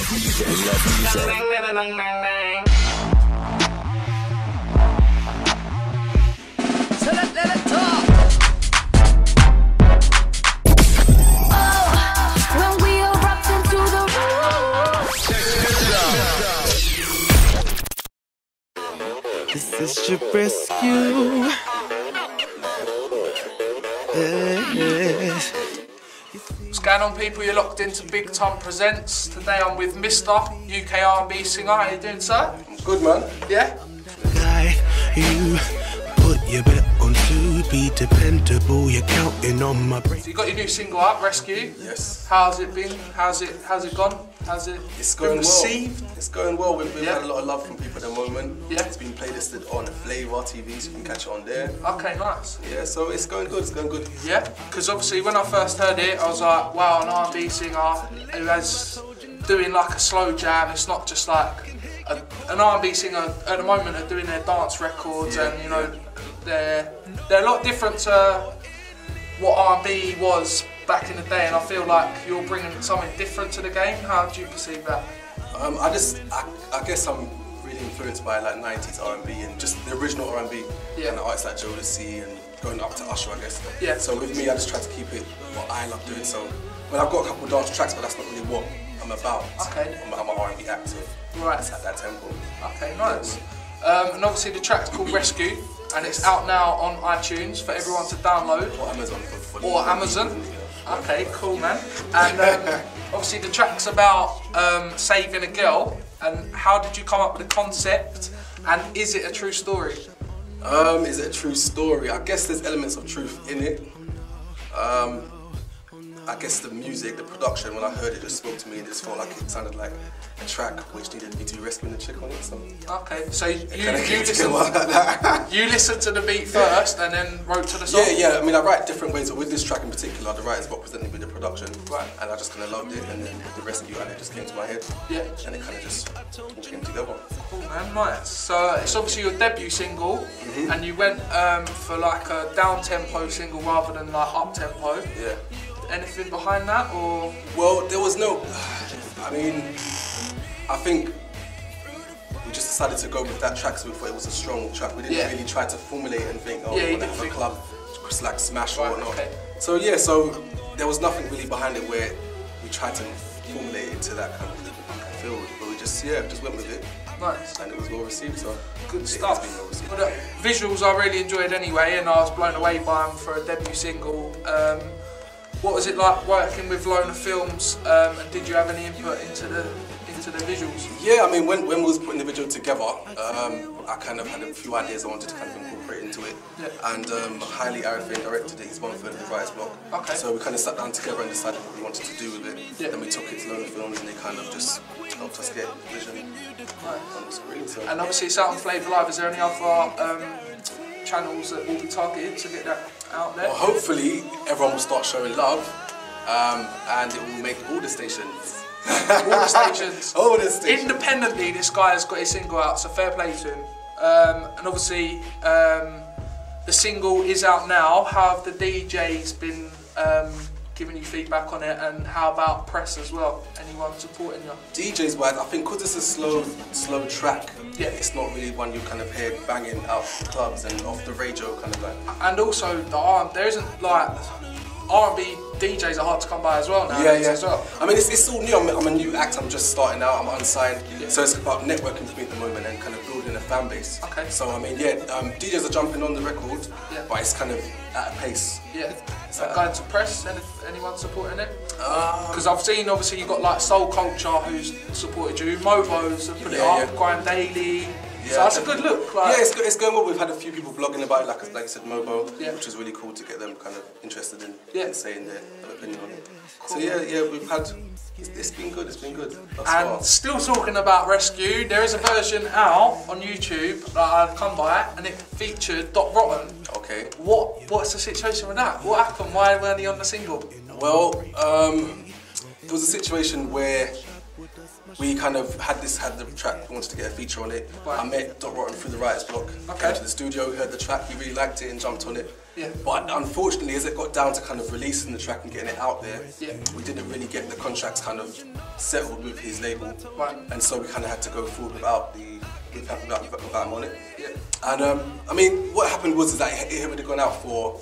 So let it talk. When we erupt into the room. This is your rescue. What's going on, people? You're locked into Big Tonne Presents. Today I'm with Mista, UK R&B singer. How you doing, sir? Good, man. Yeah? Guy, you put your bet on to be dependable. You're counting on my brain. So you got your new single out, Rescue. Yes. How's it been? How's it gone? How's it It's going been received? well. It's going well. We've had a lot of love from people at the moment. Yeah. It's been playlisted on Flavor TV, so you can catch it on there. Okay, nice. Yeah, so it's going good. It's going good. Yeah? Because obviously when I first heard it, I was like, wow, an R&B singer who has doing like a slow jam. It's not just like an R&B singer at the moment are doing their dance records, and you know they're a lot different to what R&B was back in the day, and I feel like you're bringing something different to the game. How do you perceive that? I guess I'm really influenced by like 90s R&B and just the original R&B. Yeah. And artists like Jodeci and going up to Usher, I guess. Yeah. So with me, I just try to keep it what I love doing. So when I've got a couple of dance tracks, but that's not really what I'm about. Okay. I'm an R&B actor. Right. It's at that tempo. Okay, nice. And obviously the track's called Rescue, and it's out now on iTunes for everyone to download. Or Amazon. Or Amazon. Okay, cool, man. And obviously the track's about saving a girl. And how did you come up with the concept? And is it a true story? Is it a true story? I guess there's elements of truth in it. I guess the music, the production, when I heard it, just spoke to me and just felt like it sounded like a track which needed me to be rescuing the chick on it. So Okay, so you listened to the beat first and then wrote to the song? Yeah. I mean, I write different ways, but with this track in particular, the writer's block presented me the production, Right. and I just kind of loved it, and then the rescue and it just came to my head, Yeah. and it kind of just all came together. Cool, man, nice. So it's obviously your debut single, and you went for like a down-tempo single rather than like up-tempo. Yeah. Anything behind that, or? Well, there was no. I mean, I think we just decided to go with that track, so we thought it was a strong track. We didn't really try to formulate and think, oh, Yeah, we you want to didn't have a think- club, like smash or Right, whatnot. okay. So yeah, so there was nothing really behind it where we tried to formulate it to that kind of feel, but we just went with it, Nice. and it was well received. So Good it stuff. has been well received. Well, the visuals I really enjoyed anyway, and I was blown away by them for a debut single. What was it like working with Lona Films, and did you have any input into the visuals? Yeah, I mean, when we was putting the video together, I kind of had a few ideas I wanted to kind of incorporate into it. Yeah. And Highly Arifin directed it. He's 1/3 of the writer's block. Okay. So we kind of sat down together and decided what we wanted to do with it. Yeah. Then we took it to Lona Films, and they kind of just helped us get vision on the screen. So. And obviously it's out on Flavor Live. Is there any other channels that will be targeted to get that out there? Well, hopefully everyone will start showing love, and it will make all the stations. All the stations. All the stations. Independently, this guy has got his single out, so fair play to him. And obviously, the single is out now. How have the DJs been giving you feedback on it, and how about press as well? Anyone supporting you? DJs wise, I think because it's a slow track, Yeah. it's not really one you kind of hear banging out clubs and off the radio kind of like. And also, there isn't like R&B DJs are hard to come by as well now. Yeah. As well. I mean, it's all new. I'm a new act. I'm just starting out. I'm unsigned, Yeah. so it's about networking for me at the moment and kind of building a fan base. Okay. So I mean, yeah, DJs are jumping on the record, Yeah. but it's kind of at a pace. Yeah. So going to press, anyone supporting it? Because I've seen, obviously, you've got like Soul Culture who's supported you, Mobo's have put it Yeah, up, yeah. Grind Daily. So Yeah, that's a good look. Like, Yeah, it's going well. We've had a few people blogging about it, like I said, Mobo, Yeah. which is really cool to get them kind of interested in saying their opinion on it. Cool. So yeah, we've had. It's been good. It's been good. Thus And far. still talking about Rescue, there is a version out on YouTube that I've come by, and it featured Dot Rotten. Okay. What's the situation with that? What happened? Why weren't he on the single? Well, it was a situation where we kind of had the track, we wanted to get a feature on it. Right. I met Dot Rotten through the writer's block. Okay. Came to the studio, heard the track, he really liked it and jumped on it. Yeah. But unfortunately, as it got down to kind of releasing the track and getting it out there, Yeah. we didn't really get the contracts kind of settled with his label. Right. And so we kind of had to go forward without him on it. Yeah. And I mean, what happened was that it would have gone out for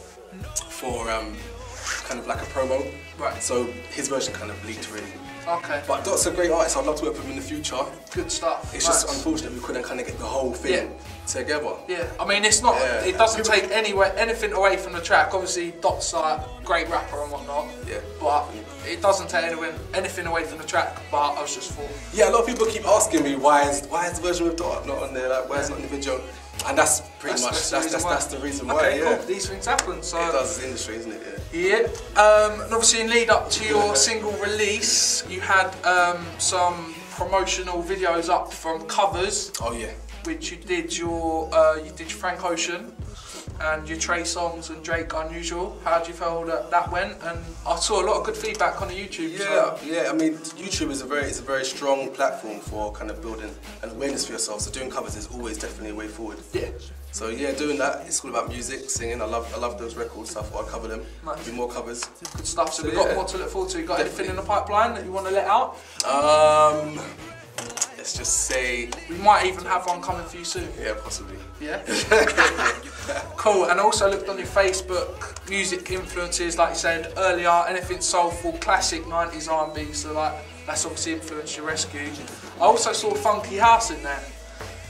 kind of like a promo. Right. So his version kind of leaked really. Okay. But Dot's a great artist. I'd love to work with him in the future. Good stuff. It's just unfortunate we couldn't kind of get the whole thing together. Yeah, I mean, it's not. Yeah. It doesn't take anything away from the track. Obviously, Dot's like a great rapper and whatnot. Yeah. But it doesn't take anything away from the track. But I was just thought. Yeah, a lot of people keep asking me why is the version with Dot not on there? Like, why is it not in the video? And that's pretty much that's the reason why. Okay, yeah. cool. These things happen. So it does. It's the industry, isn't it? yeah. And obviously, in lead up to your single release, you had some promotional videos up from covers. Oh yeah. Which you did your Frank Ocean and your Trey Songz and Drake Unusual. How do you feel that went? And I saw a lot of good feedback on the YouTube. Yeah, yeah. I mean, YouTube is a very strong platform for kind of building an awareness for yourself. So doing covers is always definitely a way forward. Yeah. So yeah, doing that. It's all about music, singing. I love those records. So I thought I'd cover them. Nice. Do more covers. Good stuff. So we've yeah. got more to look forward to. You got anything in the pipeline that you want to let out? Let's just say. We might even have one coming for you soon. Yeah, possibly. Yeah. Cool. And also looked on your Facebook, music influences, like you said earlier, anything soulful, classic 90s R&B. So like that's obviously influenced your rescue. I also saw funky house in there.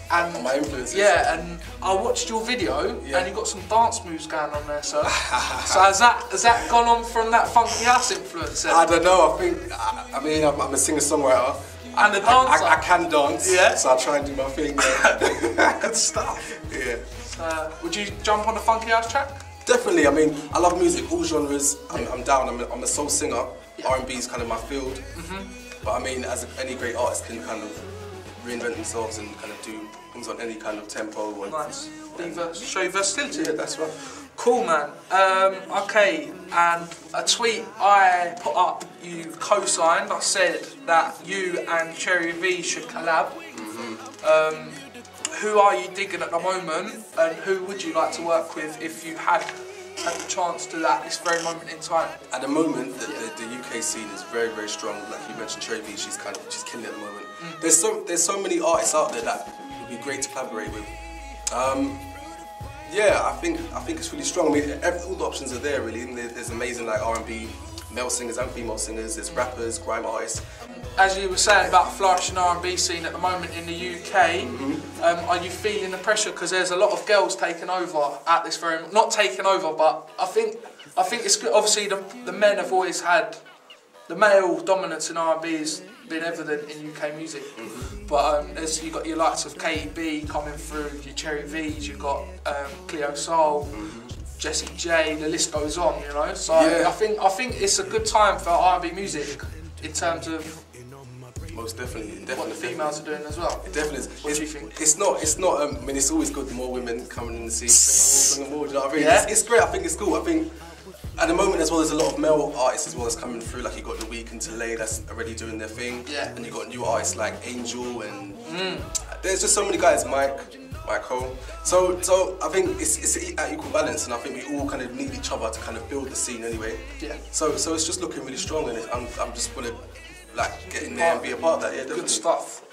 And my influences. Yeah, and I watched your video, and you got some dance moves going on there, sir. So has that gone on from that funky house influence? Then? I don't know. I mean, I'm a singer-songwriter. And a dancer. I can dance. Yeah. So I try and do my thing. Yeah. Good stuff. Yeah. So, would you jump on a funky house track? Definitely. I mean, I love music, all genres. I'm down. I'm a soul singer. R&B is kind of my field. But I mean, as any great artist can kind of reinvent themselves and kind of do things on any kind of tempo. Nice. Show your versatility. Yeah, that's right. Cool, man. Okay, and a tweet I put up, you co-signed. I said that you and Cherry V should collab. Who are you digging at the moment, and who would you like to work with if you had the chance to that this very moment in time? At the moment, the UK scene is very strong. Like you mentioned, Cherry V, she's killing it at the moment. There's so many artists out there that would be great to collaborate with. Yeah, I think it's really strong. I mean, all the options are there really. And there's amazing like R&B male singers and female singers. There's rappers, grime artists. As you were saying about the flourishing R&B scene at the moment in the UK, are you feeling the pressure? Because there's a lot of girls taking over at this very not taking over, but I think it's good. Obviously, the men have always had the male dominance in R&B has been evident in UK music. But as you got your likes of KEB coming through, your Cherry V's, you've got Cleo Soul, Jessie J, the list goes on, you know. So yeah. I think it's a good time for R&B music in terms of most definitely. what the females are doing as well. It definitely is. What do you think? It's not. I mean, it's always good. More women coming in the scene, bringing more. Do you know what I mean? Yeah. It's great. I think it's cool. I think at the moment as well, there's a lot of male artists as well that's coming through. Like you got The Weeknd and Lay that's already doing their thing. Yeah. And you got new artists like Angel and there's just so many guys. Michael. So I think it's at equal balance, and I think we all kind of need each other to kind of build the scene anyway. Yeah. So it's just looking really strong, and I'm just gonna like get in there and be a part of that. Yeah, definitely. Good stuff.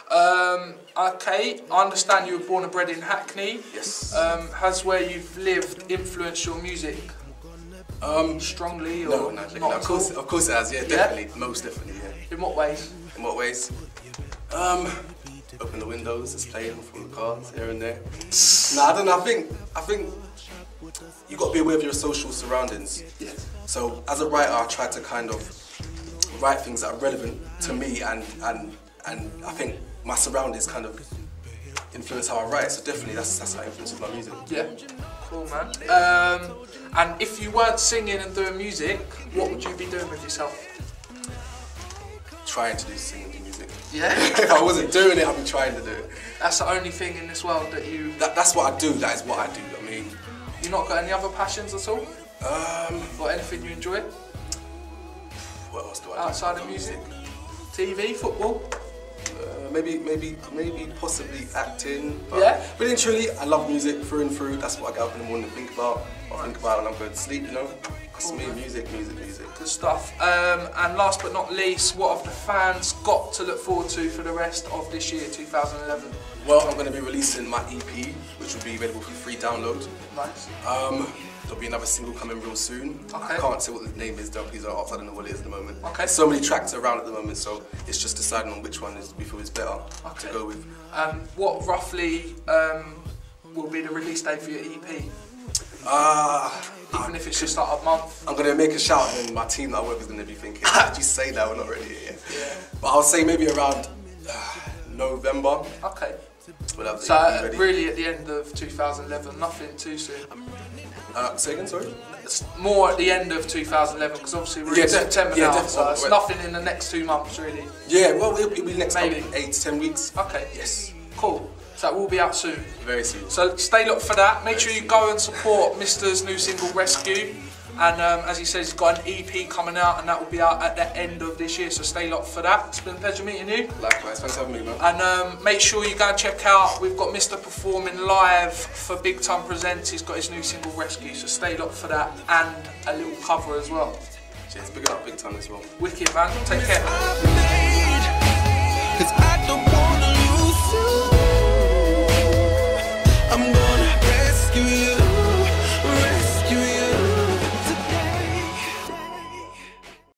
Okay, I understand you were born and bred in Hackney. Yes. Has where you've lived influenced your music strongly or No, not of at all? course it has. Yeah, definitely, most definitely. Yeah. In what ways? In what ways? Open the windows, it's playing from the cars here and there. I don't know. I think you got to be aware of your social surroundings. Yeah. So as a writer, I try to kind of write things that are relevant to me, and I think my surroundings kind of influence how I write. So definitely, that's how I influence my music. Yeah. Cool, man. And if you weren't singing and doing music, what would you be doing with yourself? Trying to do singing and music. Yeah. If I wasn't doing it, I'd be trying to do it. That's the only thing in this world that you. That's what I do. That is what I do. I mean, You not got any other passions at all? Or anything you enjoy what else do I do? outside of music? TV, football? maybe possibly acting. But Yeah. Really and truly, I love music through and through. That's what I get up in the morning and think about. I think about when I'm going to sleep, you know. That's me, music. Good stuff. And last but not least, what have the fans got to look forward to for the rest of this year, 2011? Well, I'm going to be releasing my EP, which will be available for free download. Nice. There'll be another single coming real soon. Okay. I can't say what the name is though, please. I don't know what it is at the moment. Okay. There's so many tracks around at the moment, so it's just deciding on which one we feel is better to go with. What roughly will be the release date for your EP? Even if it's just like a month. I'm going to make a shout and then my team that I work with is going to be thinking, did you say that? We're not ready yet. Yeah. But I'll say maybe around November. Okay. We'll have the So EP ready. really at the end of 2011, nothing too soon. Say again, sorry? It's more at the end of 2011 because obviously we're in September now, so it's nothing in the next 2 months really. Yeah, well it'll be next Maybe. 8 to 10 weeks. Okay. Yes. Cool. So that will be out soon. Very soon. So stay locked for that. Make sure you go and support Mista's new single Rescue. And as he says, he's got an EP coming out and that will be out at the end of this year. So stay locked for that. It's been a pleasure meeting you. Likewise, thanks for having me, man. And make sure you go and check out, we've got Mista performing live for Big Tonne Presents. He's got his new single Rescue. So stay locked for that and a little cover as well. Cheers, big up Big Tonne as well. Wicked, man. Take care. Cause I don't wanna lose you. I'm gonna rescue you.